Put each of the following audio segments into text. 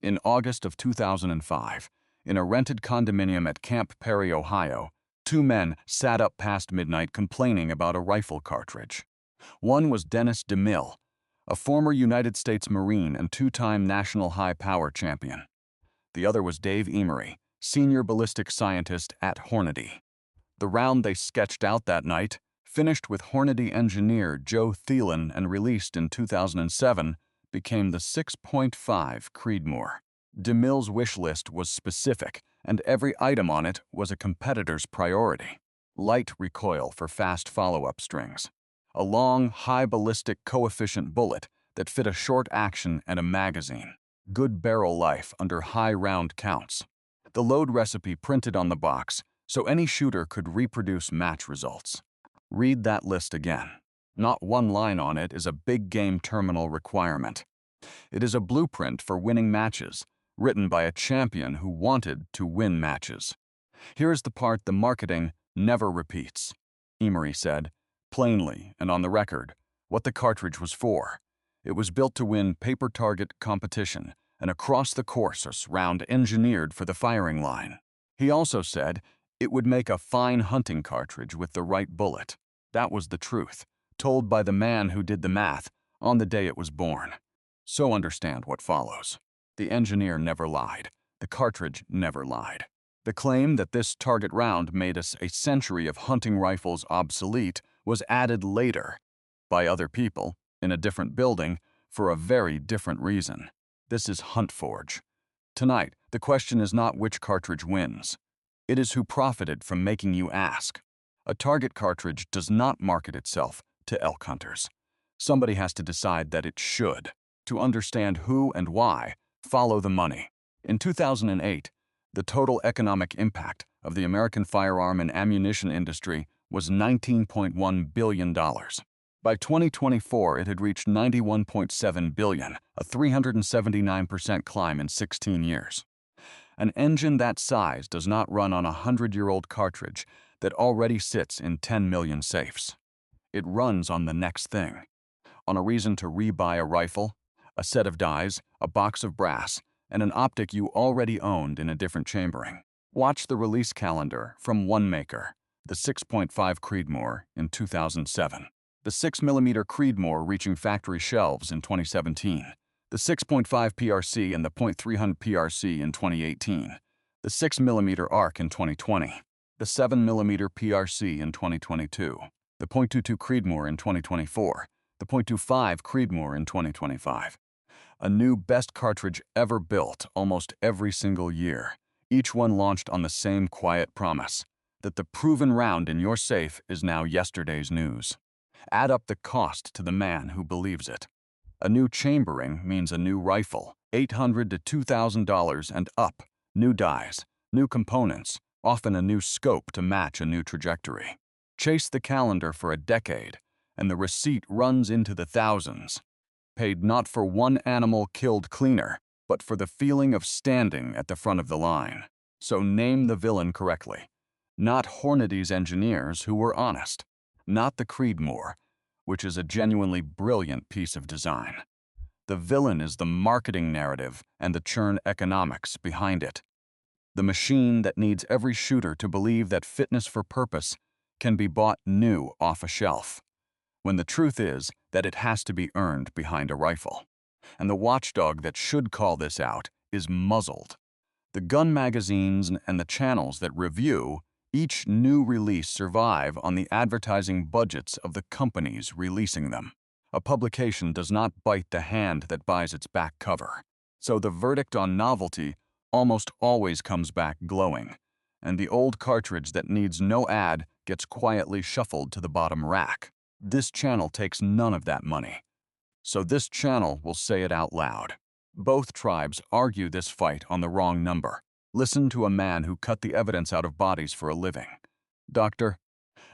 In August of 2005, in a rented condominium at Camp Perry, Ohio, two men sat up past midnight complaining about a rifle cartridge. One was Dennis DeMille, a former United States Marine and two-time national high-power champion. The other was Dave Emery, senior ballistics scientist at Hornady. The round they sketched out that night finished with Hornady engineer Joe Thielen and released in 2007, became the 6.5 Creedmoor. DeMille's wish list was specific, and every item on it was a competitor's priority. Light recoil for fast follow-up strings. A long, high ballistic coefficient bullet that fit a short action and a magazine. Good barrel life under high round counts. The load recipe printed on the box, so any shooter could reproduce match results. Read that list again. Not one line on it is a big game terminal requirement. It is a blueprint for winning matches, written by a champion who wanted to win matches. Here is the part the marketing never repeats. Emery said, plainly and on the record, what the cartridge was for. It was built to win paper-target competition, and across-the-course round engineered for the firing line. He also said it would make a fine hunting cartridge with the right bullet. That was the truth, told by the man who did the math on the day it was born. So understand what follows. The engineer never lied. The cartridge never lied. The claim that this target round made us a century of hunting rifles obsolete was added later, by other people, in a different building, for a very different reason. This is Hunt Forge. Tonight, the question is not which cartridge wins. It is who profited from making you ask. A target cartridge does not market itself to elk hunters. Somebody has to decide that it should. To understand who and why, follow the money. In 2008, the total economic impact of the American firearm and ammunition industry was $19.1 billion. By 2024, it had reached $91.7 billion, a 379% climb in 16 years. An engine that size does not run on a 100-year-old cartridge that already sits in 10 million safes. It runs on the next thing. On a reason to rebuy a rifle, a set of dies, a box of brass, and an optic you already owned in a different chambering. Watch the release calendar from one maker, the 6.5 Creedmoor in 2007. The 6mm Creedmoor reaching factory shelves in 2017. The 6.5 PRC and the .300 PRC in 2018. The 6mm ARC in 2020. The 7mm PRC in 2022. The .22 Creedmoor in 2024. The .25 Creedmoor in 2025. A new best cartridge ever built almost every single year, each one launched on the same quiet promise, that the proven round in your safe is now yesterday's news. Add up the cost to the man who believes it. A new chambering means a new rifle, $800 to $2,000 and up, new dies, new components, often a new scope to match a new trajectory. Chase the calendar for a decade, and the receipt runs into the thousands. Paid not for one animal killed cleaner, but for the feeling of standing at the front of the line. So name the villain correctly. Not Hornady's engineers who were honest. Not the Creedmoor, which is a genuinely brilliant piece of design. The villain is the marketing narrative and the churn economics behind it. The machine that needs every shooter to believe that fitness for purpose can be bought new off a shelf, when the truth is that it has to be earned behind a rifle. And the watchdog that should call this out is muzzled. The gun magazines and the channels that review each new release survive on the advertising budgets of the companies releasing them. A publication does not bite the hand that buys its back cover. So the verdict on novelty almost always comes back glowing, and the old cartridge that needs no ad gets quietly shuffled to the bottom rack. This channel takes none of that money. So this channel will say it out loud. Both tribes argue this fight on the wrong number. Listen to a man who cut the evidence out of bodies for a living. Dr.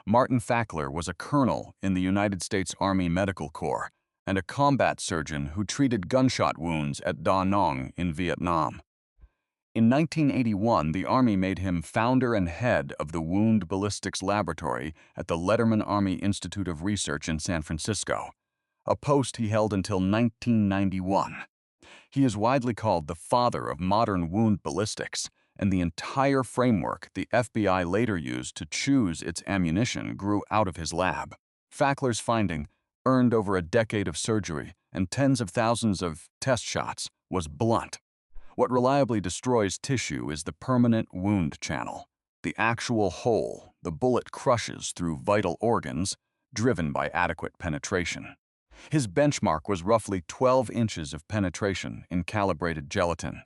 Martin Fackler was a colonel in the United States Army Medical Corps and a combat surgeon who treated gunshot wounds at Da Nang in Vietnam. In 1981, the Army made him founder and head of the wound-ballistics laboratory at the Letterman Army Institute of Research in San Francisco, a post he held until 1991. He is widely called the father of modern wound ballistics, and the entire framework the FBI later used to choose its ammunition grew out of his lab. Fackler's finding, earned over a decade of surgery and tens of thousands of test shots, was blunt. What reliably destroys tissue is the permanent wound channel, the actual hole the bullet crushes through vital organs, driven by adequate penetration. His benchmark was roughly 12 inches of penetration in calibrated gelatin.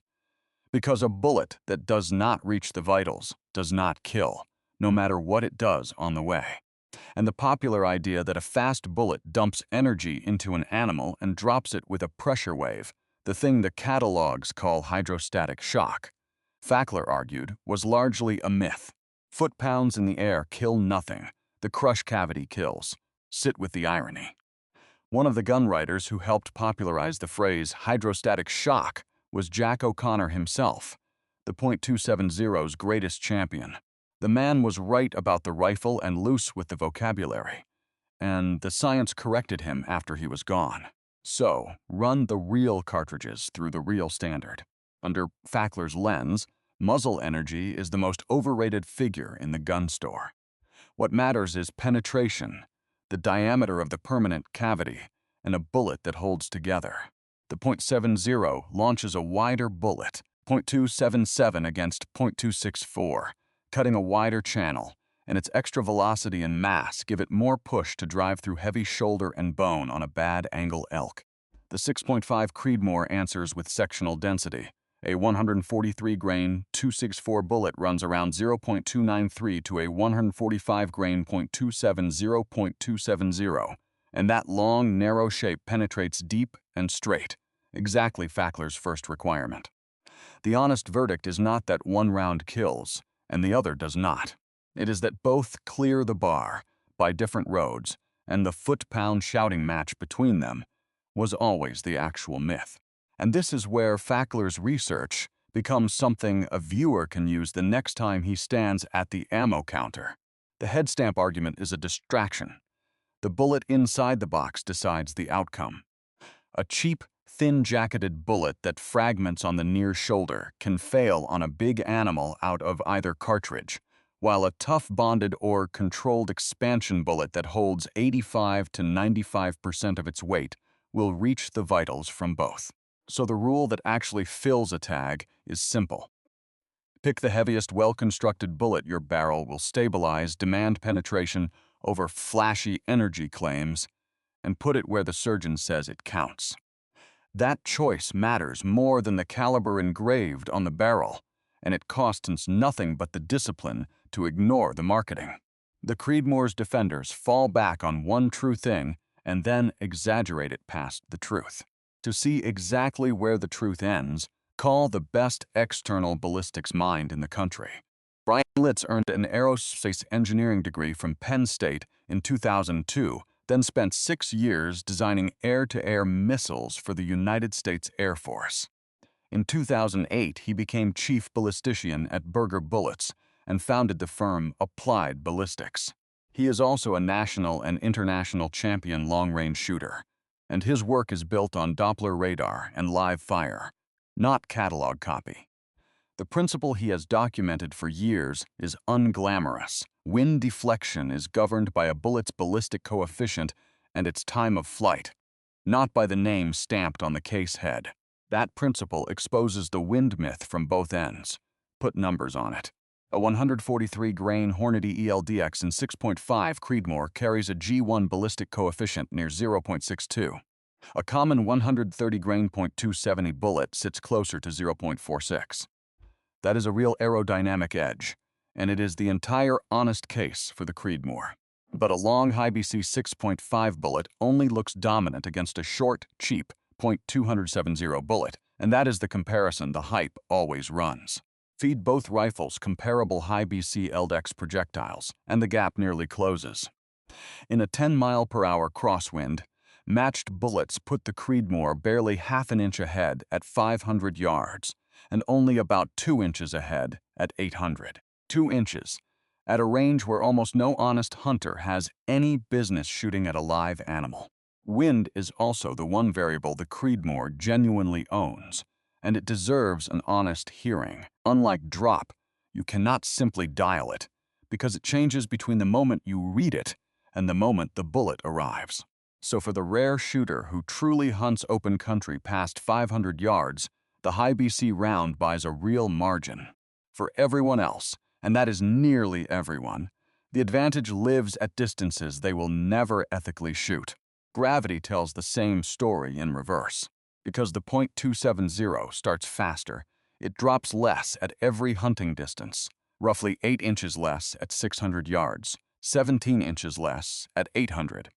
Because a bullet that does not reach the vitals does not kill, no matter what it does on the way. And the popular idea that a fast bullet dumps energy into an animal and drops it with a pressure wave, the thing the catalogs call hydrostatic shock, Fackler argued, was largely a myth. Foot-pounds in the air kill nothing. The crush cavity kills. Sit with the irony. One of the gun writers who helped popularize the phrase hydrostatic shock was Jack O'Connor himself, the .270's greatest champion. The man was right about the rifle and loose with the vocabulary, and the science corrected him after he was gone. So, run the real cartridges through the real standard. Under Fackler's lens, muzzle energy is the most overrated figure in the gun store. What matters is penetration, the diameter of the permanent cavity, and a bullet that holds together. The .70 launches a wider bullet, .277 against .264, cutting a wider channel, and its extra velocity and mass give it more push to drive through heavy shoulder and bone on a bad angle elk. The 6.5 Creedmoor answers with sectional density. A 143-grain .264 bullet runs around 0.293 to a 145-grain .270 .270, and that long, narrow shape penetrates deep and straight, exactly Fackler's first requirement. The honest verdict is not that one round kills, and the other does not. It is that both clear the bar, by different roads, and the foot-pound shouting match between them was always the actual myth. And this is where Fackler's research becomes something a viewer can use the next time he stands at the ammo counter. The head stamp argument is a distraction. The bullet inside the box decides the outcome. A cheap, thin-jacketed bullet that fragments on the near shoulder can fail on a big animal out of either cartridge, while a tough bonded or controlled expansion bullet that holds 85 to 95% of its weight will reach the vitals from both. So the rule that actually fills a tag is simple. Pick the heaviest, well-constructed bullet your barrel will stabilize demand penetration over flashy energy claims, and put it where the surgeon says it counts. That choice matters more than the caliber engraved on the barrel, and it costs nothing but the discipline to ignore the marketing. The Creedmoor's defenders fall back on one true thing and then exaggerate it past the truth. To see exactly where the truth ends, call the best external ballistics mind in the country. Brian Litz earned an aerospace engineering degree from Penn State in 2002, then spent 6 years designing air-to-air missiles for the United States Air Force. In 2008, he became chief ballistician at Berger Bullets and founded the firm Applied Ballistics. He is also a national and international champion long-range shooter, and his work is built on Doppler radar and live fire, not catalog copy. The principle he has documented for years is unglamorous. Wind deflection is governed by a bullet's ballistic coefficient and its time of flight, not by the name stamped on the case head. That principle exposes the wind myth from both ends. Put numbers on it. A 143-grain Hornady ELDX in 6.5 Creedmoor carries a G1 ballistic coefficient near 0.62. A common 130-grain .270 bullet sits closer to 0.46. That is a real aerodynamic edge, and it is the entire honest case for the Creedmoor. But a long high-BC 6.5 bullet only looks dominant against a short, cheap .270 bullet, and that is the comparison the hype always runs. Feed both rifles comparable high-BC LDX projectiles, and the gap nearly closes. In a 10-mile-per-hour crosswind, matched bullets put the Creedmoor barely half an inch ahead at 500 yards, and only about 2 inches ahead at 800. 2 inches, at a range where almost no honest hunter has any business shooting at a live animal. Wind is also the one variable the Creedmoor genuinely owns, and it deserves an honest hearing. Unlike drop, you cannot simply dial it, because it changes between the moment you read it and the moment the bullet arrives. So for the rare shooter who truly hunts open country past 500 yards, the high BC round buys a real margin. For everyone else, and that is nearly everyone, the advantage lives at distances they will never ethically shoot. Gravity tells the same story in reverse. Because the .270 starts faster, it drops less at every hunting distance, roughly 8 inches less at 600 yards, 17 inches less at 800.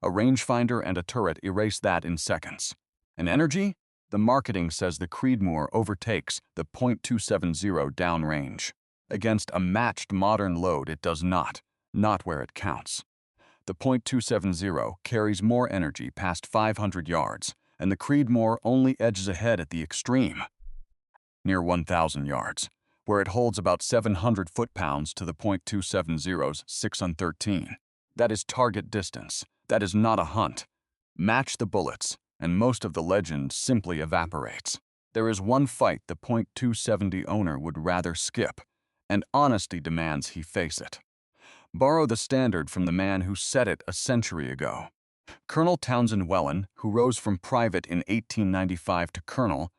A rangefinder and a turret erase that in seconds. And energy? The marketing says the Creedmoor overtakes the .270 downrange. Against a matched modern load, it does not where it counts. The .270 carries more energy past 500 yards, and the Creedmoor only edges ahead at the extreme, near 1,000 yards, where it holds about 700 foot-pounds to the .270's 613. That is target distance. That is not a hunt. Match the bullets, and most of the legend simply evaporates. There is one fight the .270 owner would rather skip, and honesty demands he face it. Borrow the standard from the man who said it a century ago. Colonel Townsend Welland, who rose from private in 1895 to colonel,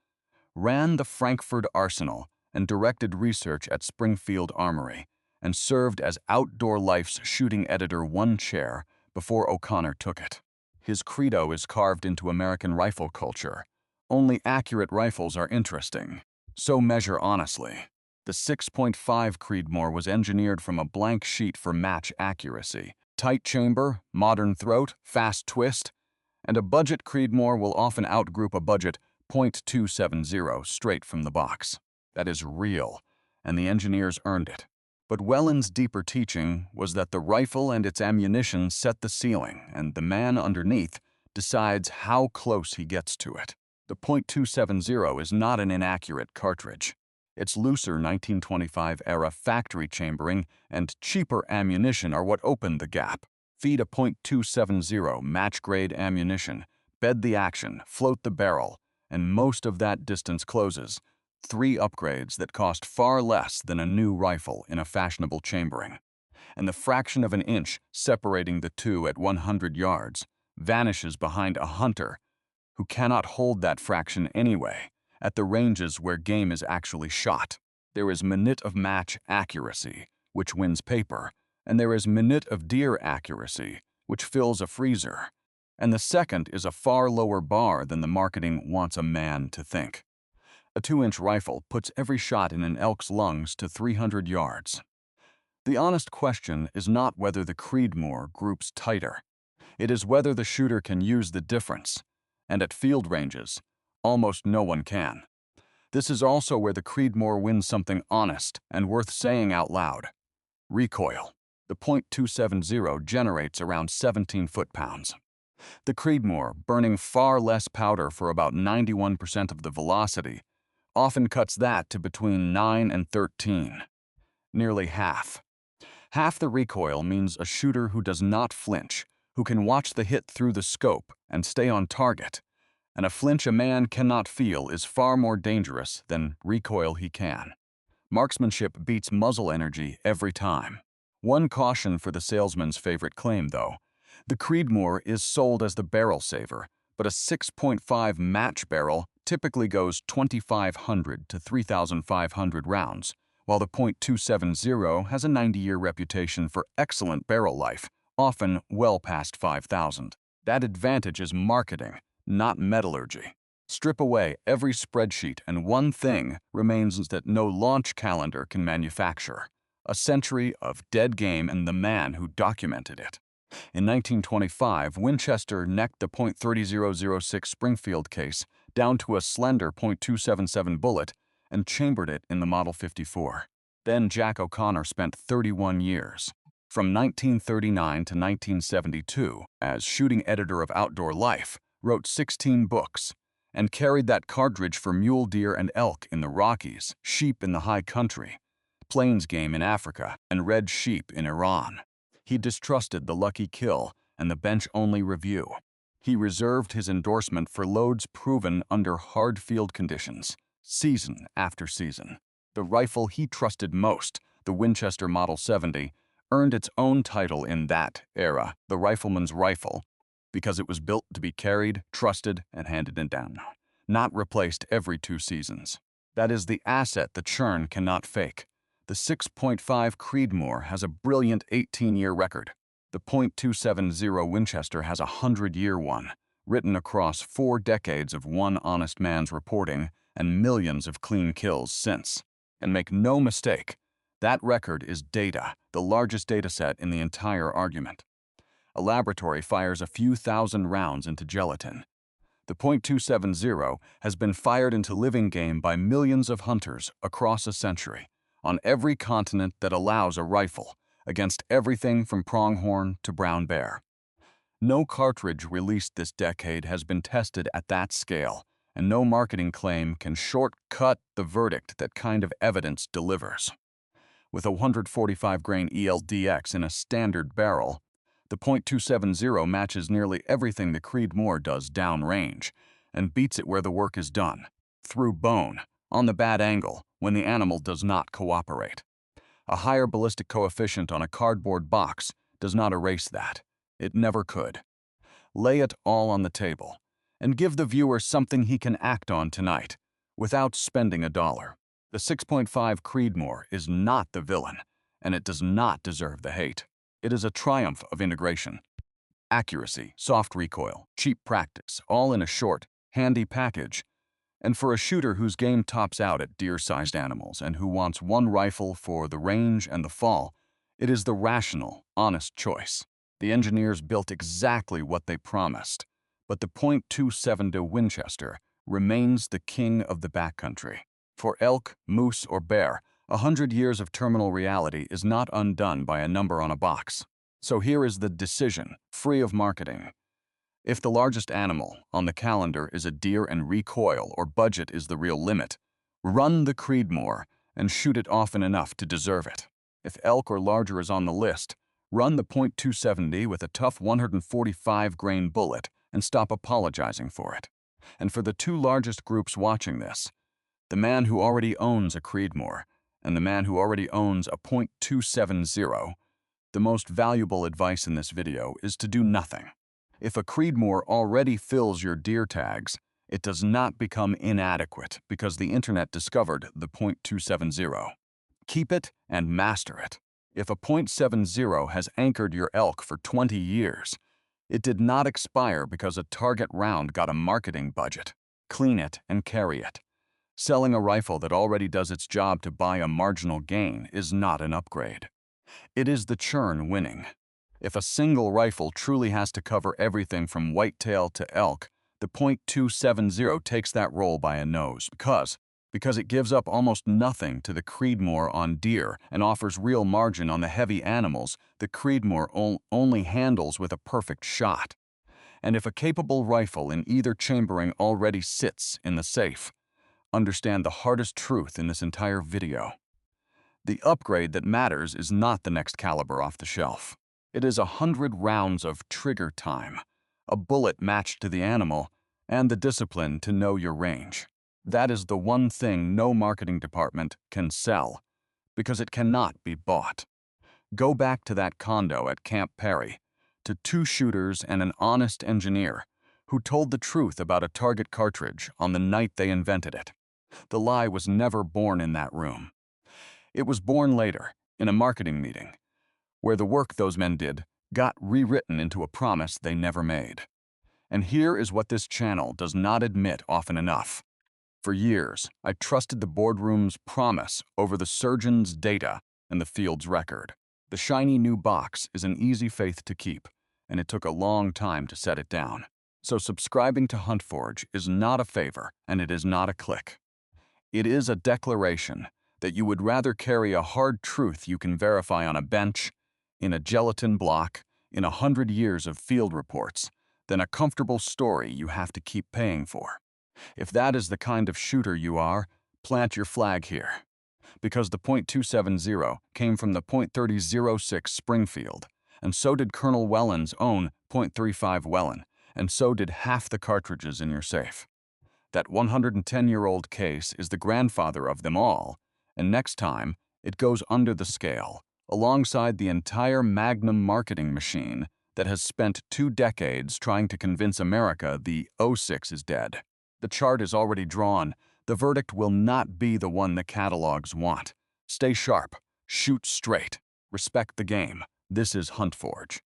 ran the Frankfurt Arsenal and directed research at Springfield Armory, and served as Outdoor Life's shooting editor one chair before O'Connor took it. His credo is carved into American rifle culture. Only accurate rifles are interesting, so measure honestly. The 6.5 Creedmoor was engineered from a blank sheet for match accuracy. Tight chamber, modern throat, fast twist, and a budget Creedmoor will often outgroup a budget .270 straight from the box. That is real, and the engineers earned it. But Welland's deeper teaching was that the rifle and its ammunition set the ceiling, and the man underneath decides how close he gets to it. The .270 is not an inaccurate cartridge. Its looser 1925-era factory chambering and cheaper ammunition are what opened the gap. Feed a .270 match-grade ammunition, bed the action, float the barrel, and most of that distance closes. 3 upgrades that cost far less than a new rifle in a fashionable chambering. And the fraction of an inch separating the two at 100 yards vanishes behind a hunter who cannot hold that fraction anyway at the ranges where game is actually shot. There is minute of match accuracy, which wins paper, and there is minute of deer accuracy, which fills a freezer. And the second is a far lower bar than the marketing wants a man to think. A 2-inch rifle puts every shot in an elk's lungs to 300 yards. The honest question is not whether the Creedmoor groups tighter. It is whether the shooter can use the difference. And at field ranges, almost no one can. This is also where the Creedmoor wins something honest and worth saying out loud. Recoil. The .270 generates around 17 foot-pounds. The Creedmoor, burning far less powder for about 91% of the velocity, often cuts that to between 9 and 13. Nearly half. Half the recoil means a shooter who does not flinch, who can watch the hit through the scope and stay on target. And a flinch a man cannot feel is far more dangerous than recoil he can. Marksmanship beats muzzle energy every time. One caution for the salesman's favorite claim, though. The Creedmoor is sold as the barrel saver, but a 6.5 match barrel typically goes 2,500 to 3,500 rounds, while the .270 has a 90-year reputation for excellent barrel life, often well past 5,000. That advantage is marketing, not metallurgy. Strip away every spreadsheet and one thing remains that no launch calendar can manufacture: a century of dead game and the man who documented it. In 1925, Winchester necked the .30006 Springfield case down to a slender .277 bullet and chambered it in the Model 54. Then Jack O'Connor spent 31 years, from 1939 to 1972, as shooting editor of Outdoor Life, wrote 16 books, and carried that cartridge for mule deer and elk in the Rockies, sheep in the high country, plains game in Africa, and red sheep in Iran. He distrusted the lucky kill and the bench-only review. He reserved his endorsement for loads proven under hard field conditions, season after season. The rifle he trusted most, the Winchester Model 70, earned its own title in that era, the rifleman's rifle, because it was built to be carried, trusted, and handed down, not replaced every 2 seasons. That is the asset the churn cannot fake. The 6.5 Creedmoor has a brilliant 18-year record. The .270 Winchester has a 100-year one, written across 4 decades of one honest man's reporting and millions of clean kills since. And make no mistake, that record is data, the largest data set in the entire argument. A laboratory fires a few thousand rounds into gelatin. The .270 has been fired into living game by millions of hunters across a century, on every continent that allows a rifle, against everything from pronghorn to brown bear. No cartridge released this decade has been tested at that scale, and no marketing claim can shortcut the verdict that kind of evidence delivers. With a 145 grain ELDX in a standard barrel, the .270 matches nearly everything the Creedmoor does downrange, and beats it where the work is done, through bone, on the bad angle, when the animal does not cooperate. A higher ballistic coefficient on a cardboard box does not erase that. It never could. Lay it all on the table, and give the viewer something he can act on tonight, without spending a dollar. The 6.5 Creedmoor is not the villain, and it does not deserve the hate. It is a triumph of integration. Accuracy, soft recoil, cheap practice, all in a short, handy package. And for a shooter whose game tops out at deer-sized animals and who wants one rifle for the range and the fall, it is the rational, honest choice. The engineers built exactly what they promised, but the .270 Winchester remains the king of the backcountry. For elk, moose, or bear, 100 years of terminal reality is not undone by a number on a box. So here is the decision, free of marketing. If the largest animal on the calendar is a deer and recoil or budget is the real limit, run the Creedmoor and shoot it often enough to deserve it. If elk or larger is on the list, run the .270 with a tough 145 grain bullet and stop apologizing for it. And for the 2 largest groups watching this, the man who already owns a Creedmoor and the man who already owns a .270, the most valuable advice in this video is to do nothing. If a Creedmoor already fills your deer tags, it does not become inadequate because the internet discovered the .270. Keep it and master it. If a .70 has anchored your elk for 20 years, it did not expire because a target round got a marketing budget. Clean it and carry it. Selling a rifle that already does its job to buy a marginal gain is not an upgrade. It is the churn winning. If a single rifle truly has to cover everything from whitetail to elk, the .270 takes that role by a nose because it gives up almost nothing to the Creedmoor on deer and offers real margin on the heavy animals the Creedmoor only handles with a perfect shot. And if a capable rifle in either chambering already sits in the safe, understand the hardest truth in this entire video. The upgrade that matters is not the next caliber off the shelf. It is 100 rounds of trigger time, a bullet matched to the animal, and the discipline to know your range. That is the one thing no marketing department can sell, because it cannot be bought. Go back to that condo at Camp Perry, to 2 shooters and an honest engineer who told the truth about a target cartridge on the night they invented it. The lie was never born in that room. It was born later, in a marketing meeting, where the work those men did got rewritten into a promise they never made. And here is what this channel does not admit often enough. For years, I trusted the boardroom's promise over the surgeon's data and the field's record. The shiny new box is an easy faith to keep, and it took a long time to set it down. So subscribing to HuntForge is not a favor, and it is not a click. It is a declaration that you would rather carry a hard truth you can verify on a bench, in a gelatin block, in 100 years of field reports, than a comfortable story you have to keep paying for. If that is the kind of shooter you are, plant your flag here. Because the .270 came from the .3006 Springfield, and so did Colonel Welland's own .35 Welland, and so did half the cartridges in your safe. That 110-year-old case is the grandfather of them all, and next time, it goes under the scale, alongside the entire Magnum marketing machine that has spent 2 decades trying to convince America the '06 is dead. The chart is already drawn. The verdict will not be the one the catalogs want. Stay sharp, shoot straight, respect the game. This is Huntforge.